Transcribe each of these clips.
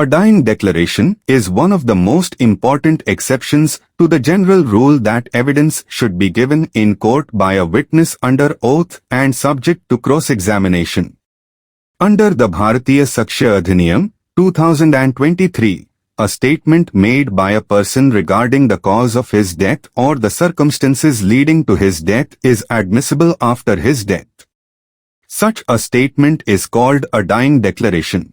A dying declaration is one of the most important exceptions to the general rule that evidence should be given in court by a witness under oath and subject to cross-examination. Under the Bharatiya Sakshya Adhiniyam, 2023, a statement made by a person regarding the cause of his death or the circumstances leading to his death is admissible after his death. Such a statement is called a dying declaration.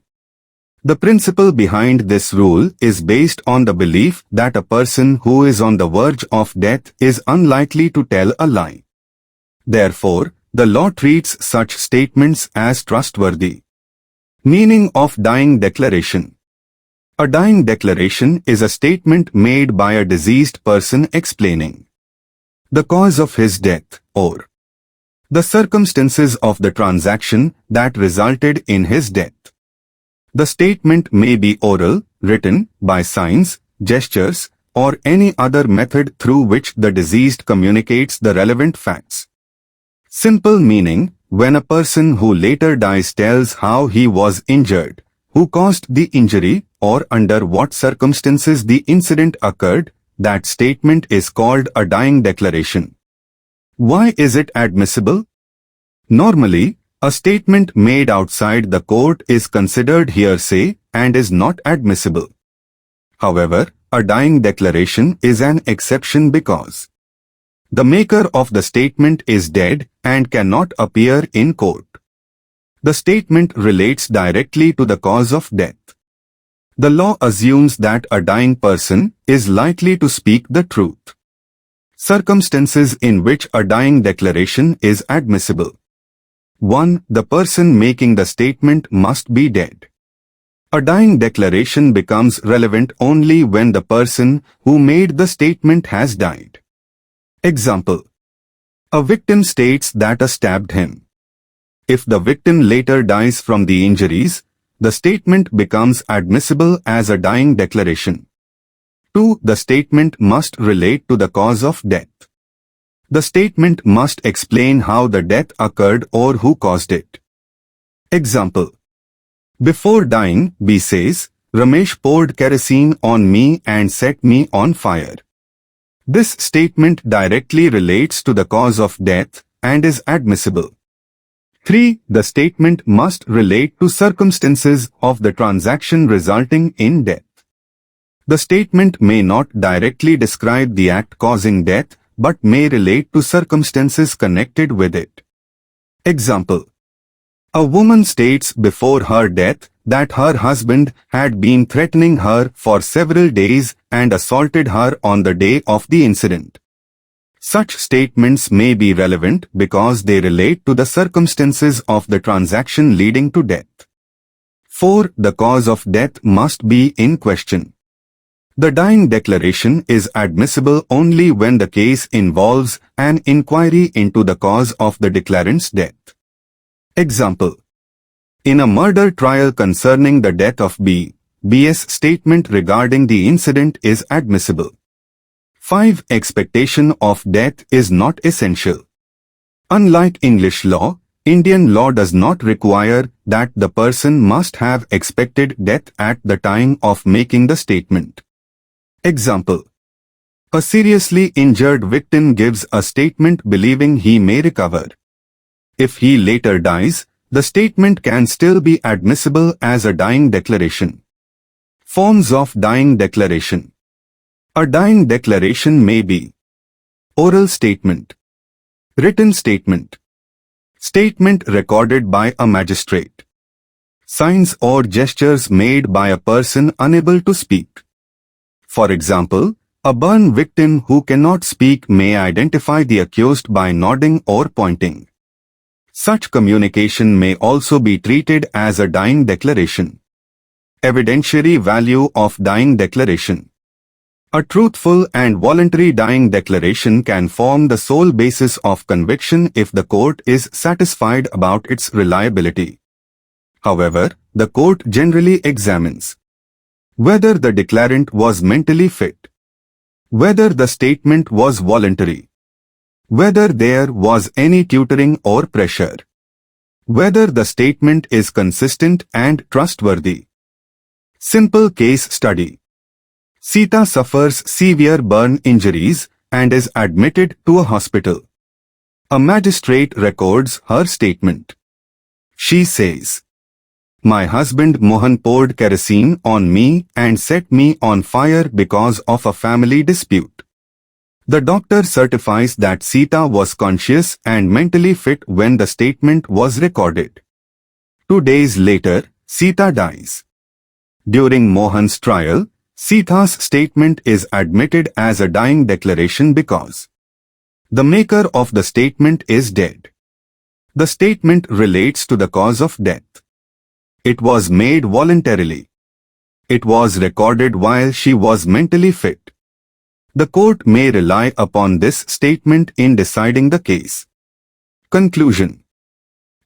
The principle behind this rule is based on the belief that a person who is on the verge of death is unlikely to tell a lie. Therefore, the law treats such statements as trustworthy. Meaning of dying declaration. A dying declaration is a statement made by a deceased person explaining the cause of his death or the circumstances of the transaction that resulted in his death. The statement may be oral, written, by signs, gestures, or any other method through which the deceased communicates the relevant facts. Simple meaning: when a person who later dies tells how he was injured, who caused the injury, or under what circumstances the incident occurred, that statement is called a dying declaration. Why is it admissible? Normally, a statement made outside the court is considered hearsay and is not admissible. However, a dying declaration is an exception because the maker of the statement is dead and cannot appear in court. The statement relates directly to the cause of death. The law assumes that a dying person is likely to speak the truth. Circumstances in which a dying declaration is admissible. 1. The person making the statement must be dead. A dying declaration becomes relevant only when the person who made the statement has died. Example: a victim states that a stabbed him. If the victim later dies from the injuries, the statement becomes admissible as a dying declaration. 2. The statement must relate to the cause of death. The statement must explain how the death occurred or who caused it. Example: before dying, B says, Ramesh poured kerosene on me and set me on fire. This statement directly relates to the cause of death and is admissible. 3. The statement must relate to circumstances of the transaction resulting in death. The statement may not directly describe the act causing death, but may relate to circumstances connected with it. Example: a woman states before her death that her husband had been threatening her for several days and assaulted her on the day of the incident. Such statements may be relevant because they relate to the circumstances of the transaction leading to death. 4. The cause of death must be in question. The dying declaration is admissible only when the case involves an inquiry into the cause of the declarant's death. Example: in a murder trial concerning the death of B, B's statement regarding the incident is admissible. 5. Expectation of death is not essential. Unlike English law, Indian law does not require that the person must have expected death at the time of making the statement. Example: a seriously injured victim gives a statement believing he may recover. If he later dies, the statement can still be admissible as a dying declaration. Forms of dying declaration. A dying declaration may be oral statement, written statement, statement recorded by a magistrate, signs or gestures made by a person unable to speak. For example, a burn victim who cannot speak may identify the accused by nodding or pointing. Such communication may also be treated as a dying declaration. Evidentiary value of dying declaration. A truthful and voluntary dying declaration can form the sole basis of conviction if the court is satisfied about its reliability. However, the court generally examines whether the declarant was mentally fit, whether the statement was voluntary, whether there was any tutoring or pressure, whether the statement is consistent and trustworthy. Simple case study. Sita suffers severe burn injuries and is admitted to a hospital. A magistrate records her statement. She says, "My husband Mohan poured kerosene on me and set me on fire because of a family dispute." The doctor certifies that Sita was conscious and mentally fit when the statement was recorded. 2 days later, Sita dies. During Mohan's trial, Sita's statement is admitted as a dying declaration because the maker of the statement is dead. The statement relates to the cause of death. It was made voluntarily. It was recorded while she was mentally fit. The court may rely upon this statement in deciding the case. Conclusion.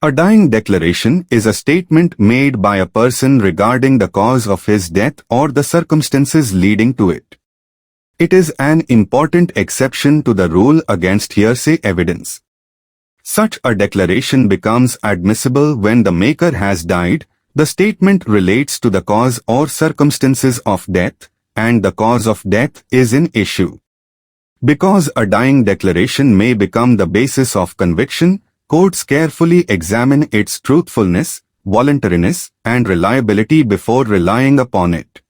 A dying declaration is a statement made by a person regarding the cause of his death or the circumstances leading to it. It is an important exception to the rule against hearsay evidence. Such a declaration becomes admissible when the maker has died, the statement relates to the cause or circumstances of death, and the cause of death is in issue. Because a dying declaration may become the basis of conviction, courts carefully examine its truthfulness, voluntariness, and reliability before relying upon it.